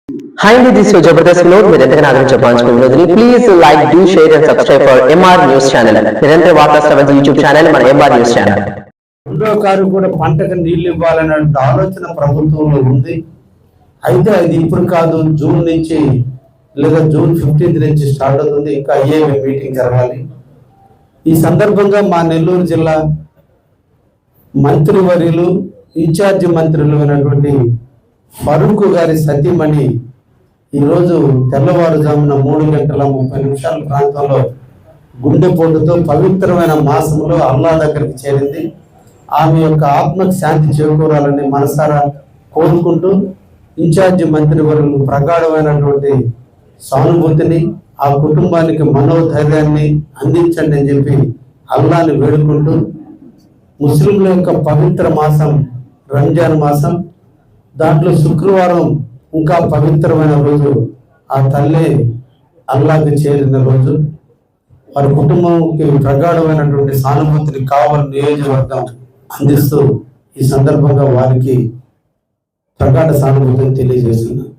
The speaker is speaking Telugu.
Hi, this is Jabardast Vinod. మీరు ఎంతగా ఆదరించే వినోద్ని please like do share and subscribe for MR news channel. నిరంతర వార్తా శ్రవణ యూట్యూబ్ ఛానల్ మన ఎంఆర్ న్యూస్ ఛానల్. రెండో కారు కూడా పంటకు నీళ్లు ఇవ్వాలనే ఆలోచన ప్రభుత్వంలో ఉంది. అయితే అది ఇప్పుడు కాదు, జూన్ నుంచి లేదా జూన్ 15 నుంచి స్టార్ట్ అవుతుంది. ఇంకా ఐఏఎం మీటింగ్ జరగాలి. ఈ సందర్భంగా మా నెల్లూరు జిల్లా మంత్రివర్యులు ఇన్ఛార్జి మంత్రులు అయినటువంటి ఫరూక్ గారి సతీమణి ఈరోజు తెల్లవారుజామున 3:30 ప్రాంతంలో గుండెపోటుతో పవిత్రమైన మాసంలో అల్లా దగ్గరికి చేరింది. ఆమె యొక్క ఆత్మకు శాంతి చేకూరాలని మనసారా కోరుకుంటూ ఇన్ఛార్జి మంత్రివర్యులు ప్రగాఢమైనటువంటి సానుభూతిని, ఆ కుటుంబానికి మనోధైర్యాన్ని అందించండి అని చెప్పి అల్లాని వేడుకుంటూ, ముస్లింల యొక్క పవిత్ర మాసం రంజాన్ మాసం, దాంట్లో శుక్రవారం ఇంకా పవిత్రమైన రోజు, ఆ తల్లి అల్లాకి చేరిన రోజు. వారి కుటుంబంకి ప్రగాఢమైనటువంటి సానుభూతిని కావలి నియోజకవర్గం అందిస్తూ ఈ సందర్భంగా వారికి ప్రగాఢ సానుభూతిని తెలియజేస్తున్నారు.